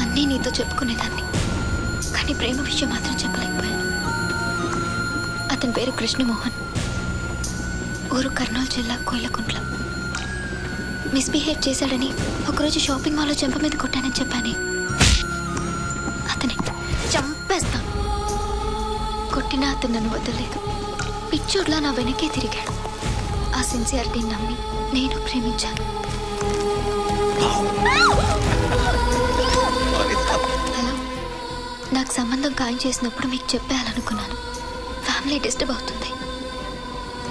అన్నీ నీతో చెప్పుకునేదాన్ని, కానీ ప్రేమ విషయం మాత్రం చెప్పలేకపోయాను. అతని పేరు కృష్ణమోహన్, ఊరు కర్నూలు జిల్లా కోయిలకుంట్ల. మిస్బిహేవ్ చేశాడని ఒకరోజు షాపింగ్ మాల్లో చెంప మీద కొట్టానని చెప్పానే, అతనే. చంపేస్తాను. కొట్టినా అతను నన్ను వదలలేదు. పిచ్చోడ్లా నా వెనకే తిరిగాడు. ఆ సిన్సియారిటీని నమ్మి నేను ప్రేమించాను. హలో, నాకు సంబంధం ఖాయం చేసినప్పుడు మీకు చెప్పేయాలనుకున్నాను. ఫ్యామిలీ డిస్టర్బ్ అవుతుంది,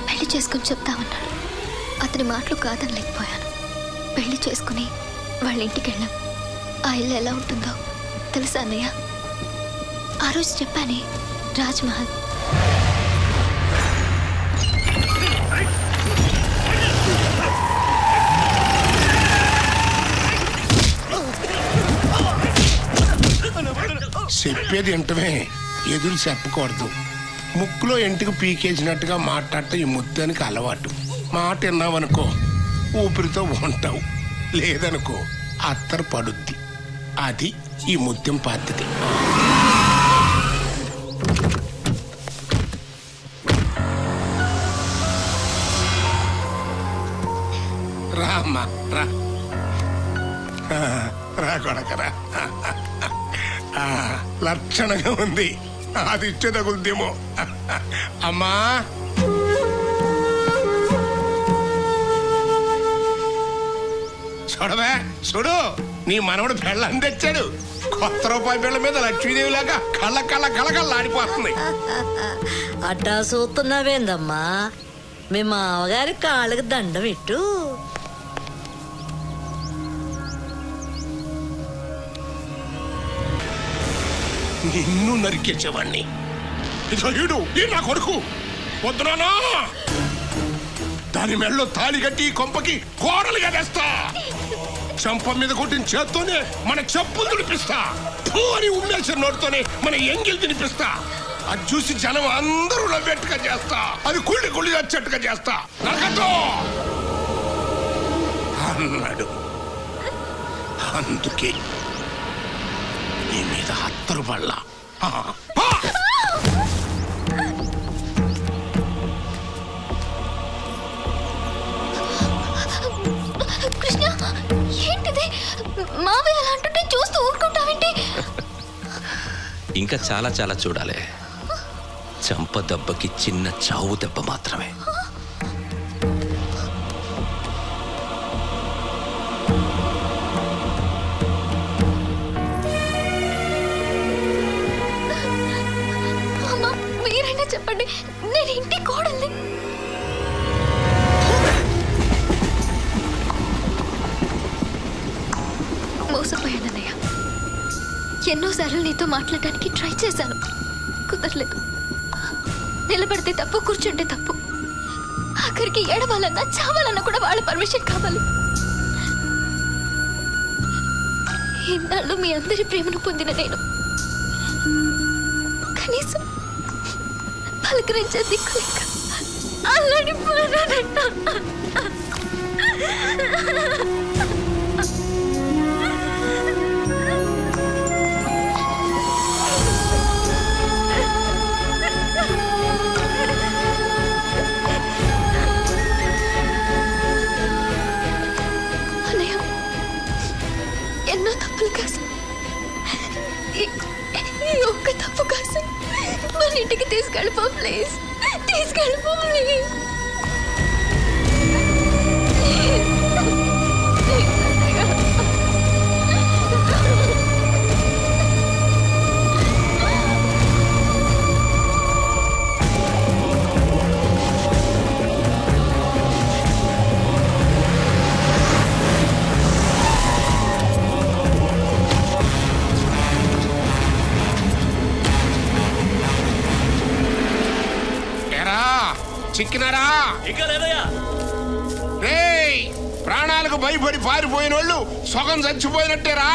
పెళ్లి చేసుకుని చెప్తామన్నాడు. అతని మాటలు కాదనలేకపోయాను. పెళ్లి చేసుకుని వాళ్ళ ఇంటికి వెళ్ళాం. ఆ ఇల్లు ఎలా ఉంటుందో తెలుసా అన్నయ్య? ఆ రోజు చెప్పానే, రాజ్మహల్. చెప్పేది వింటమే, ఎదురు చెప్పకూడదు. ముక్కులో ఇంటికి పీకేసినట్టుగా మాట్లాడటం ఈ ముత్యానికి అలవాటు. మాట విన్నావనుకో ఊపిరితో ఉంటావు, లేదనుకో అత్తరు పడుద్ది. అది ఈ ముత్యం పద్ధతి. రామ్మా రా, రా కొడకరా. లక్షణంగా ఉంది, అది ఇచ్చే తగులుదేమో. అమ్మా చూడవే, చూడు నీ మనవడు పెళ్ళని తెచ్చాడు. కొత్త రూపాయి బిళ్ళ మీద లక్ష్మీదేవి లాగా కళ్ళ కళ్ళ కళ్ళకల్లాడిపోతుంది. అట్టా చూస్తున్నావేందమ్మా? మీ మామగారి కాళ్ళకి దండం ఇట్టు. నిన్ను నరికేసేవాణ్ణి. ఇదో నా కొడుకు వద్దునా, దాని మెళ్ళలో తాళి కట్టి కొంపకి కోడలుగా తెస్తా. చంప మీద కొట్టిన చేత్తోనే మన చెప్పులు తినిపిస్తా. అని ఉమ్మేసిన నోటితోనే మన ఎంగిల్ తినిపిస్తా. అది చూసి జనం అందరూ నవ్వేట్టుగా చేస్తా. అది కుళ్ళి కుళ్ళి వచ్చేట్టుగా చేస్తా. నరకతో అన్నాడు. అందుకే నీ మీద హత్తరు పళ్ళ. కృష్ణ, ఏంటిది? మావయ్య అలా అంటుంటే చూస్తూ ఊరుకుంటావేంటి? ఇంకా చాలా చాలా చూడాలి. చంప దెబ్బకి చిన్న చావు దెబ్బ మాత్రమే. అమ్మా, మీరైనా చెప్పండి, నేను ఇంటి కోడల్ని. మోసపోయానన్నయ్య. ఎన్నోసార్లు నీతో మాట్లాడడానికి ట్రై చేశాను, కుదరలేదు. నిలబడితే తప్పు, కూర్చుంటే తప్పు. ఆఖరికి ఏడవాలన్నా చావాలన్నా కూడా వాళ్ళ పర్మిషన్ కావాలి. ఇన్నాళ్ళు మీ అందరి ప్రేమను పొందిన నేను కనీసం పలకరించే దిక్కు లేక అల్లాడిపోయానంట. ఎన్నో తప్పులు కాదు, ఈ ఒక్క తప్పు కాదు. మన ఇంటికి తీసుకెళ్ళిపో ప్లీజ్, తీసుకెళ్ళిపో ప్లీజ్. చిక్కినారా? ఇంకా లేదయ్యా. రేయ్, ప్రాణాలకు భయపడి పారిపోయిన వాళ్ళు సగం చచ్చిపోయినట్టేరా.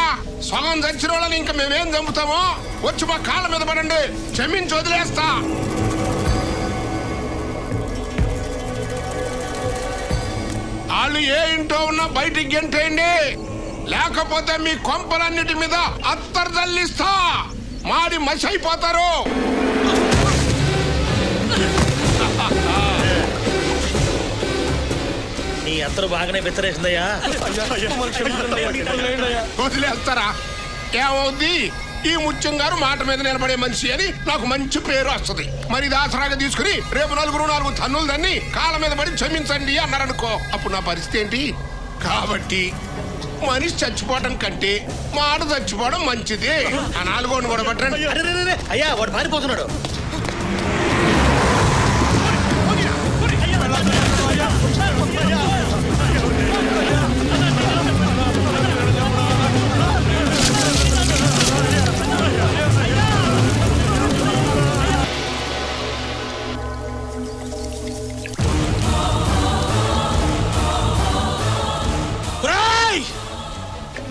సగం చచ్చిన వాళ్ళని ఇంకా మేమేం చంపుతామో వచ్చి మా కాళ్ళ మీద పడండి, క్షమించి వదిలేస్తా. వాళ్ళు ఏ ఇంట్లో ఉన్నా బయటికి గెంటేయండి, లేకపోతే మీ కొంపలన్నిటి మీద అత్తరు తల్లిస్తా, మాడి మసి అయిపోతారు. నీ అత్తరు బాగానే బెత్తరేసిందయ్యా. వదిలేస్తారా? ఏమవుద్ది? ఈ ముత్యం గారు మాట మీద నిలబడే మనిషి అని నాకు మంచి పేరు వస్తుంది. మరి దాసరాగా తీసుకుని రేపు 4 తన్నులు దాన్ని కాళ్ళ మీద పడి క్షమించండి అన్నారనుకో, అప్పుడు నా పరిస్థితి ఏంటి? కాబట్టి మనిషి చచ్చిపోవడం కంటే మాట చచ్చిపోవడం మంచిది. ఆ 4 కూడా పట్టండి. అయ్యా వాడు పారిపోతున్నాడు.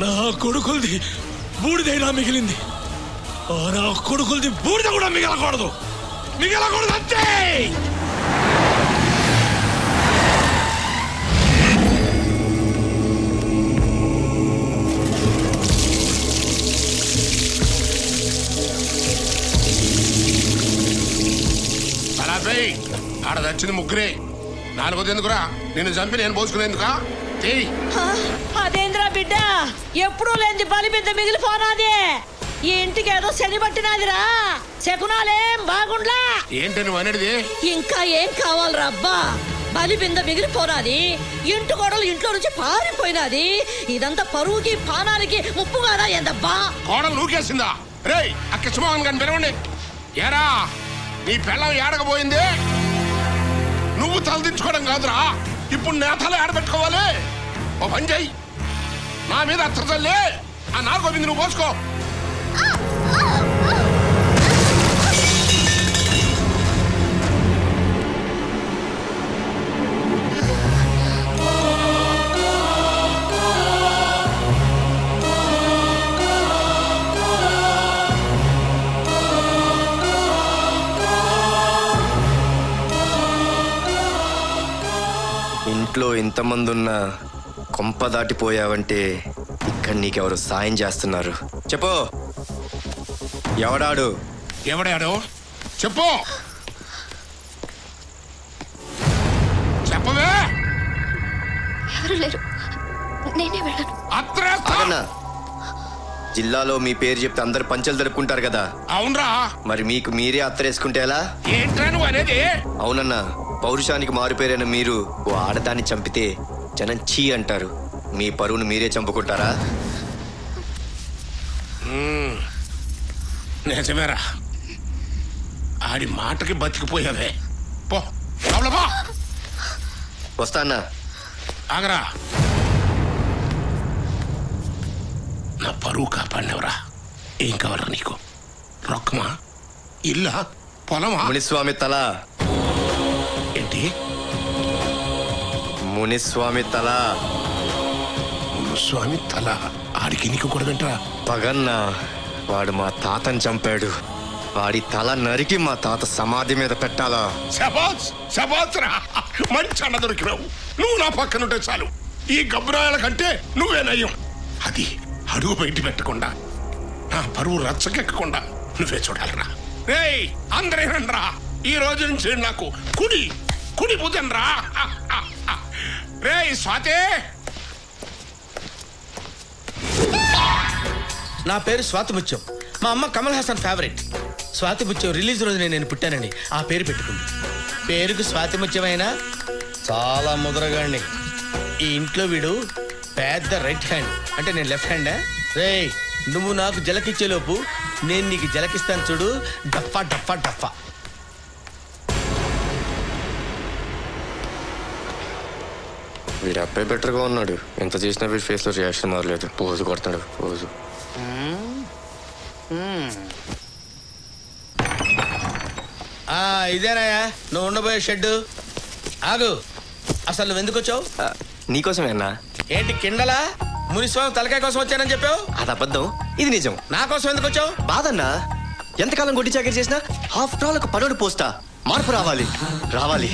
నా కొడుకులది బూడిదైనా మిగిలింది, నా కొడుకులది బూడిద కూడా మిగలకూడదు అంతే. అలా ఆడ దచ్చింది ముగ్గురే, 4వది ఎందుకురా? నిన్ను చంపి నేను పోసుకునేందుకా? అదేంద్రా బిడ్డ, ఎప్పుడూ లేని బలి బిడ్డ మిగిలిపోనాది. ఈ ఇంటికి ఏదో శని పట్టినాదిరా, శకునాలేం బాగుండ్లా. ఏంటి నువ్వు అనేది? ఇంకా ఏం కావాలరా అబ్బా? బలి బింద మిగిలిపోనాది, ఇంటి కోడలు ఇంట్లో నుంచి పారిపోయినది. ఇదంతా పరువుకి పానానికి ముప్పుగానా ఏందబ్బా? కోడలు నూకేసిందా? రేయ్ అక్క సుమోహన్ గారిని పిలవండి. ఏరా నీ పిల్లం ఏడకపోయింది? నువ్వు తలదించుకోవడం కాదురా, ఇప్పుడు నేతలు ఏడబెట్టుకోవాలి. ఓ పని చెయ్యి, నా మీద అత్తలే ఆ 4వ బిందు నువ్వు పోసుకో. ఇంట్లో ఇంతమంది ఉన్నా కొంప దాటిపోయావంటే ఇక్కడ నీకెవరు సాయం చేస్తున్నారు? చెప్పు, ఎవడాడు? ఎవడాడు చెప్పు, చెప్పవే. ఎవరు లేరు, నేనే వెళ్ళను. ఆగన్నా, జిల్లాలో మీ పేరు చెప్తే అందరు పంచలు జరుపుకుంటారు కదా? అవునరా. మరి మీకు మీరే అత్తరేసుకుంటే ఎలా? ఏంట్రా నువ్వు అనేది? అవునన్నా, పౌరుషానికి మారుపేరైన మీరు ఓ ఆడదాన్ని చంపితే జనం చీ అంటారు. మీ పరువును మీరే చంపుకుంటారా? నిజమేరా, ఆడి మాటకి బతికిపోయావే. పో పో. వస్తానా? ఆగరా, నా పరువు కాపాడినవరా. ఏం కావాలరా నీకు? రొక్కమా, ఇల్లా, పొలమా? మునిస్వామి తల. ఏంటి? మునిస్వామి తల. స్వామి తల ఆడికి నీకు కూడా వింటరా? పగన్నా, వాడు మా తాతని చంపాడు. వాడి తల నరికి మా తాత సమాధి మీద పెట్టాలా? శబాస్ శబాస్ రా, మంచి అన్న దొరికినావు. నువ్వు నా పక్కనుంటే చాలు. ఈ గబ్బరాయల కంటే నువ్వే నయ్యం. అది అడుగు బయట పెట్టకుండా, నా పరువు రచ్చకెక్కకుండా నువ్వే చూడాలరా. రేయ్ అందరే రండ్రా, ఈ రోజు నుంచి నాకు కుడి బుధన్రా. రేయ్ స్వాతే. నా పేరు స్వాతిముత్యం. మా అమ్మ కమల్ హాసన్ ఫేవరెట్. స్వాతిముత్యం రిలీజ్ రోజునే నేను పుట్టానని ఆ పేరు పెట్టుకుంది. పేరుకు స్వాతిముత్యమైనా చాలా ముదరగాండి. ఈ ఇంట్లో వీడు పెద్ద రైట్ హ్యాండ్, అంటే నేను లెఫ్ట్ హ్యాండా? రేయ్, నువ్వు నాకు జలకిచ్చేలోపు నేను నీకు జలకిస్తాను చూడు. డఫా డఫా డఫా. వీడు అబ్బాయి బెటర్గా ఉన్నాడు. ఎంత చేసినా వీడి ఫేస్లో రియాక్షన్ మారలేదు. పోజు కొడతాడు పోజు. ఇదేనాయా నువ్వు ఉండబోయే షెడ్? ఆగు, అసలు నువ్వు ఎందుకు వచ్చావు? నీకోసమే అన్నా. ఏంటి కిండలా? మునిస్వామి తలకాయ కోసం వచ్చానని చెప్పావు. అది అబద్ధం, ఇది నిజం. నా కోసం ఎందుకు వచ్చావు? బాధన్నా, ఎంతకాలం గొడ్డి చాకరీ చేసినా ఆఫ్టర్ ఆల్ ఒక పనుడు పోస్తా. మార్పు రావాలి.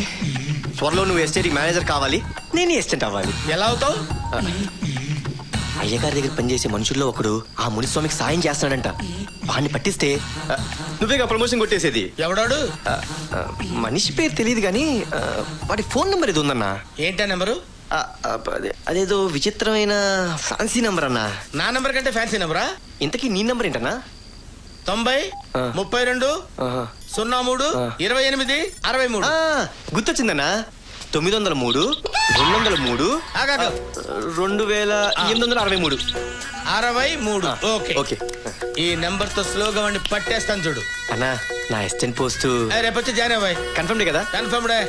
త్వరలో నువ్వు ఎస్టేట్ మేనేజర్ కావాలి, నేను ఎస్టేట్ అవ్వాలి. ఎలా అవుతావు? అయ్యగారి దగ్గర పనిచేసే మనుషుల్లో ఒకడు ఆ మునిస్వామికి సాయం చేస్తున్నాడంట. వాడిని పట్టిస్తే నువ్వేగా ప్రమోషన్ కొట్టేసేది. ఎవడాడు? మనిషి పేరు తెలియదు కానీ వాడి ఫోన్ నెంబర్ ఇది ఉందన్నా. ఏంటా నెంబరు? అదేదో విచిత్రమైన ఫ్యాన్సీ నెంబర్ అన్నా. నా నెంబర్ కంటే ఫ్యాన్సీ నెంబరా? ఇంతకీ నీ నెంబర్ ఏంటన్నా? 90 32 03 28 63. గుర్తొచ్చిందన్నా. 903 203 2863. 63. Okay okay. ఈ నెంబర్ తో స్లోగా వాడిని పట్టేస్తాను చూడు. అన్నా నా అసిస్టెంట్ పోస్ట్ రేపు వచ్చి జాయిన్ అవ్వాయి. కన్ఫర్మ్డే కదా? కన్ఫర్మ్డే.